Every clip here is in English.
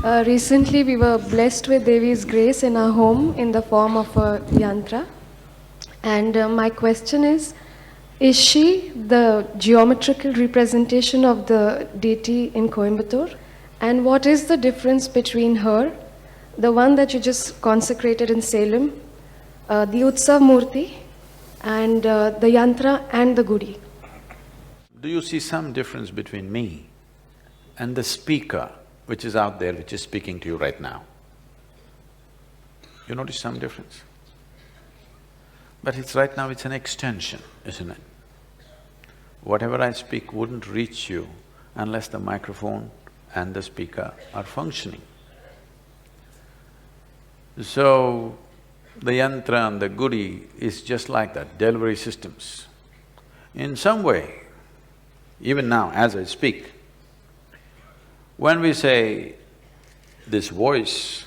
Recently, we were blessed with Devi's grace in our home in the form of a yantra. And my question is she the geometrical representation of the deity in Coimbatore? And what is the difference between her, the one that you just consecrated in Salem, the Utsav Murti, and the yantra and the Gudi? Do you see some difference between me and the speaker which is out there, which is speaking to you right now? You notice some difference? But it's right now, it's an extension, isn't it? Whatever I speak wouldn't reach you unless the microphone and the speaker are functioning. So, the yantra and the gudi is just like that, delivery systems. In some way, even now as I speak, when we say this voice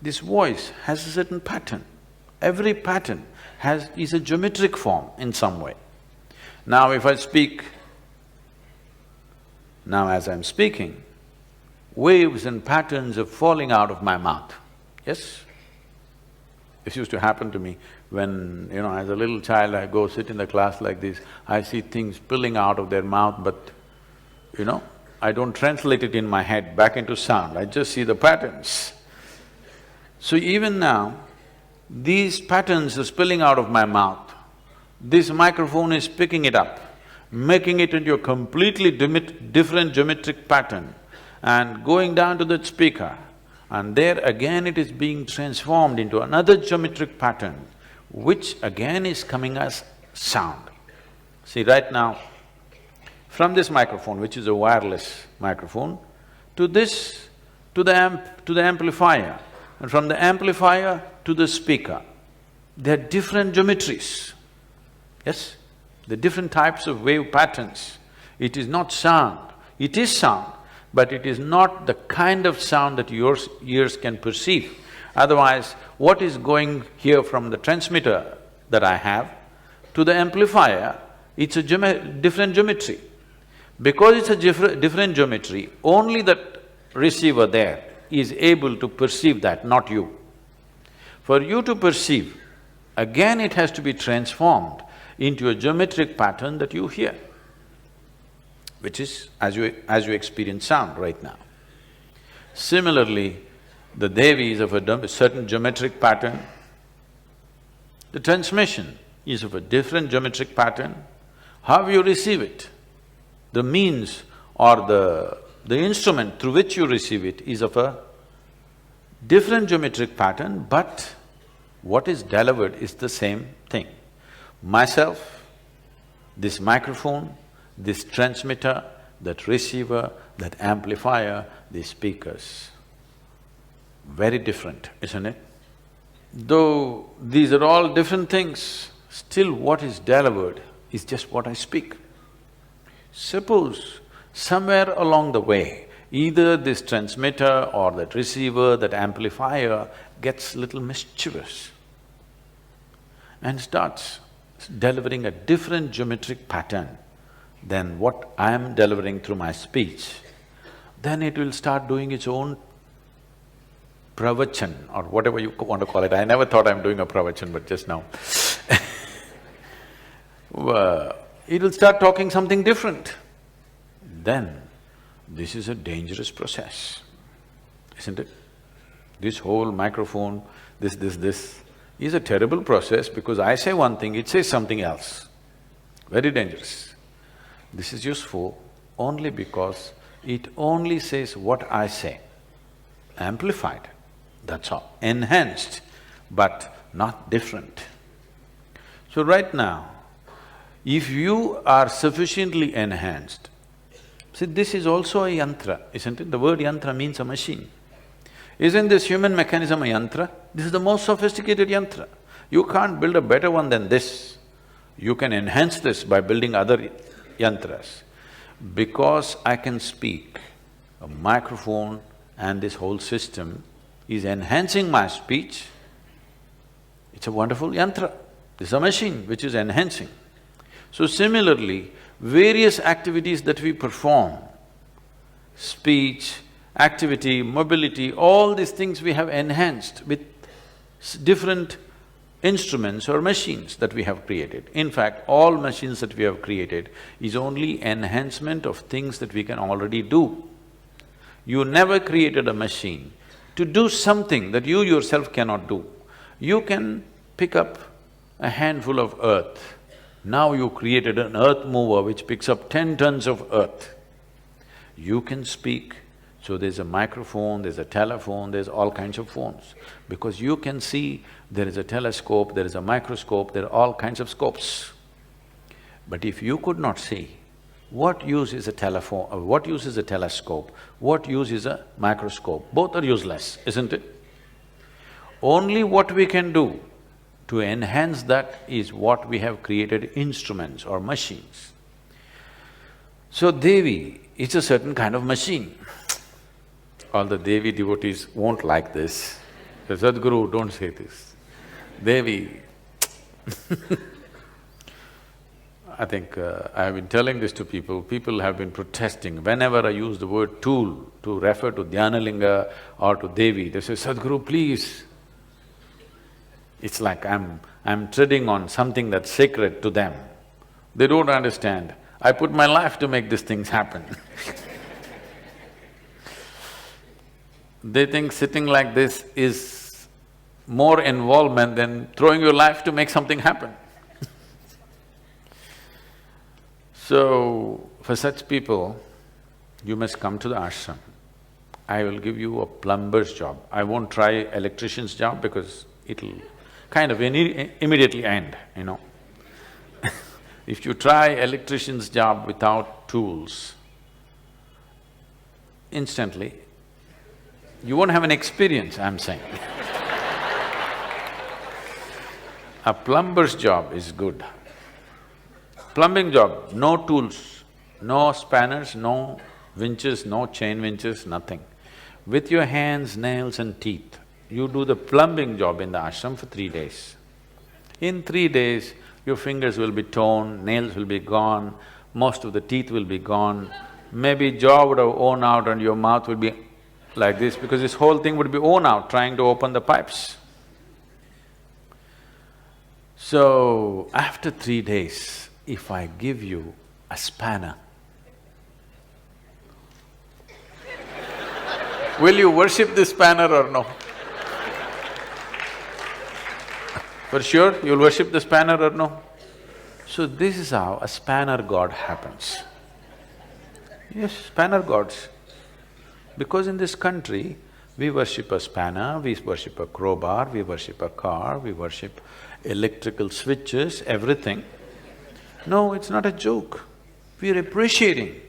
has a certain pattern. Every pattern is a geometric form in some way. Now if I speak, now as I'm speaking, waves and patterns are falling out of my mouth, yes? This used to happen to me when, as a little child I go sit in the class like this, I see things spilling out of their mouth, but I don't translate it in my head back into sound, I just see the patterns. So even now, these patterns are spilling out of my mouth. This microphone is picking it up, making it into a completely different geometric pattern and going down to that speaker. And there again it is being transformed into another geometric pattern, which again is coming as sound. See, right now, from this microphone, which is a wireless microphone, to this, to the amplifier, and from the amplifier to the speaker, there are different geometries, yes? There are different types of wave patterns. It is not sound, it is sound, but it is not the kind of sound that your ears can perceive. Otherwise, what is going here from the transmitter that I have to the amplifier, it's a different geometry. Because it's a different geometry, only that receiver there is able to perceive that, not you. For you to perceive, again it has to be transformed into a geometric pattern that you hear, which is as you experience sound right now. Similarly, the Devi is of a certain geometric pattern, the transmission is of a different geometric pattern. How you receive it, the means or the instrument through which you receive it is of a different geometric pattern, but what is delivered is the same thing. Myself, this microphone, this transmitter, that receiver, that amplifier, these speakers. Very different, isn't it? Though these are all different things, still what is delivered is just what I speak. Suppose somewhere along the way, either this transmitter or that receiver, that amplifier gets little mischievous and starts delivering a different geometric pattern than what I am delivering through my speech, then it will start doing its own pravachan or whatever you want to call it. I never thought I'm doing a pravachan, but just now it will start talking something different. Then, this is a dangerous process, isn't it? This whole microphone, this is a terrible process because I say one thing, it says something else. Very dangerous. This is useful only because it only says what I say, amplified, that's all, enhanced, but not different. So right now, if you are sufficiently enhanced, see, this is also a yantra, isn't it? The word yantra means a machine. Isn't this human mechanism a yantra? This is the most sophisticated yantra. You can't build a better one than this. You can enhance this by building other yantras. Because I can speak, a microphone and this whole system is enhancing my speech, it's a wonderful yantra. This is a machine which is enhancing. So similarly, various activities that we perform, speech activity, mobility, all these things we have enhanced with different instruments or machines that we have created. In fact, all machines that we have created is only enhancement of things that we can already do. You never created a machine to do something that you yourself cannot do. You can pick up a handful of earth. Now you created an earth mover which picks up 10 tons of earth. You can speak, so there's a microphone, there's a telephone, there's all kinds of phones. Because you can see, there is a telescope, there is a microscope, there are all kinds of scopes. But if you could not see, what use is a telephone, or what use is a telescope, what use is a microscope? Both are useless, isn't it? Only what we can do to enhance that is what we have created instruments or machines. So Devi is a certain kind of machine. All the Devi devotees won't like this. The Sadhguru, don't say this. Devi I think I have been telling this to people, people have been protesting. Whenever I use the word tool to refer to Dhyanalinga or to Devi, they say, Sadhguru, please. It's like I'm treading on something that's sacred to them. They don't understand. I put my life to make these things happen. They think sitting like this is more involvement than throwing your life to make something happen. So, for such people, you must come to the ashram. I will give you a plumber's job. I won't try electrician's job because it'll kind of immediately end, you know. If you try electrician's job without tools, instantly, you won't have an experience, I'm saying. A plumber's job is good. Plumbing job, no tools, no spanners, no winches, no chain winches, nothing. With your hands, nails and teeth, you do the plumbing job in the ashram for 3 days. In 3 days, your fingers will be torn, nails will be gone, most of the teeth will be gone, maybe jaw would have worn out and your mouth would be like this because this whole thing would be worn out trying to open the pipes. So, after 3 days, if I give you a spanner, will you worship this spanner or no? For sure, you'll worship the spanner or no? So this is how a spanner god happens. Yes, spanner gods. Because in this country, we worship a spanner, we worship a crowbar, we worship a car, we worship electrical switches, everything. No, it's not a joke. We're appreciating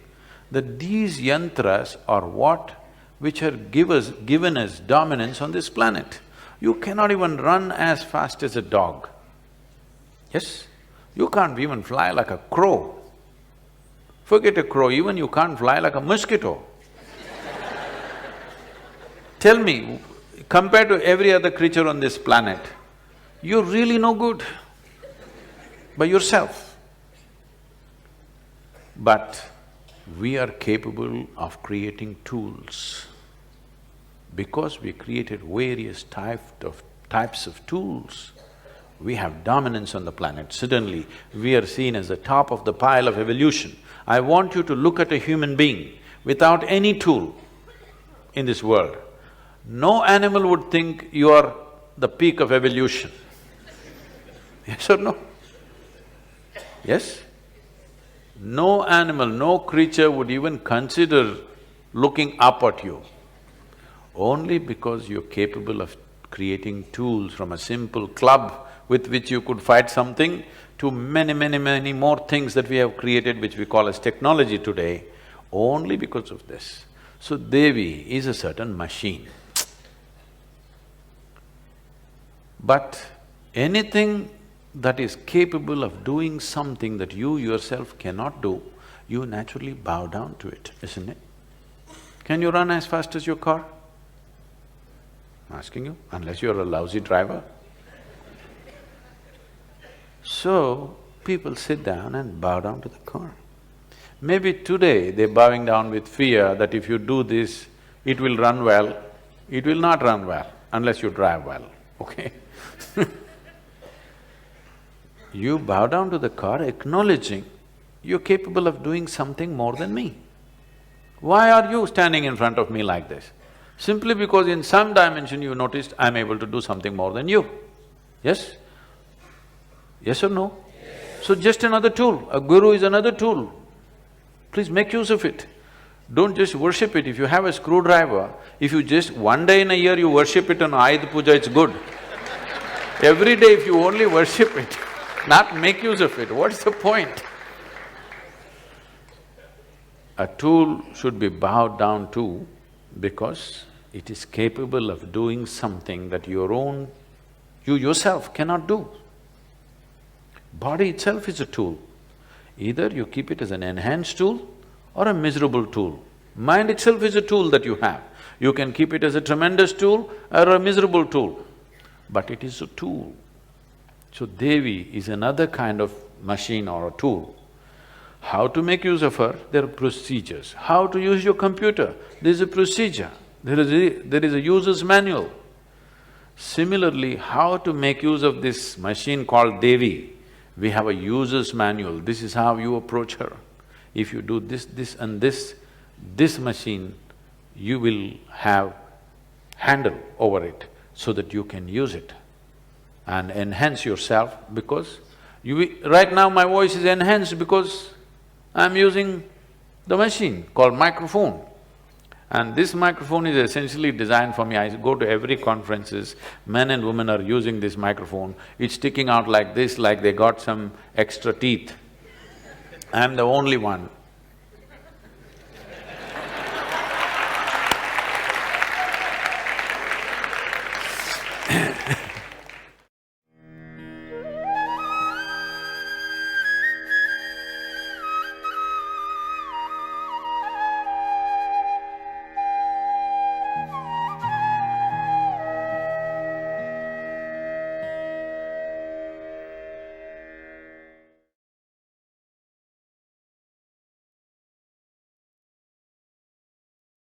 that these yantras are what which are given us dominance on this planet. You cannot even run as fast as a dog. Yes? You can't even fly like a crow. Forget a crow, even you can't fly like a mosquito. Tell me, compared to every other creature on this planet, you're really no good by yourself. But we are capable of creating tools. Because we created various types of tools, we have dominance on the planet. Suddenly, we are seen as the top of the pile of evolution. I want you to look at a human being without any tool in this world. No animal would think you are the peak of evolution. Yes or no? Yes? No animal, no creature would even consider looking up at you. Only because you're capable of creating tools from a simple club with which you could fight something to many more things that we have created which we call as technology today, only because of this. So Devi is a certain machine. But anything that is capable of doing something that you yourself cannot do, you naturally bow down to it, isn't it? Can you run as fast as your car? I'm asking you, unless you're a lousy driver. So, people sit down and bow down to the car. Maybe today they're bowing down with fear that if you do this, It will run well, it will not run well unless you drive well, okay? You bow down to the car acknowledging you're capable of doing something more than me. Why are you standing in front of me like this? Simply because in some dimension you noticed I'm able to do something more than you. Yes? Yes or no? Yes. So just another tool. A guru is another tool. Please make use of it. Don't just worship it. If you have a screwdriver, if you just one day in a year you worship it on Ayuda Puja, it's good. Every day if you only worship it, not make use of it, what's the point? A tool should be bowed down to because it is capable of doing something that you yourself cannot do. Body itself is a tool. Either you keep it as an enhanced tool or a miserable tool. Mind itself is a tool that you have. You can keep it as a tremendous tool or a miserable tool, but it is a tool. So Devi is another kind of machine or a tool. How to make use of her? There are procedures. How to use your computer? There is a procedure. There is a user's manual. Similarly, how to make use of this machine called Devi? We have a user's manual. This is how you approach her. If you do this, this and this machine, you will have handle over it so that you can use it and enhance yourself because right now my voice is enhanced because I'm using the machine called microphone. And this microphone is essentially designed for me. I go to every conferences, men and women are using this microphone. It's sticking out like this, like they got some extra teeth. I'm the only one.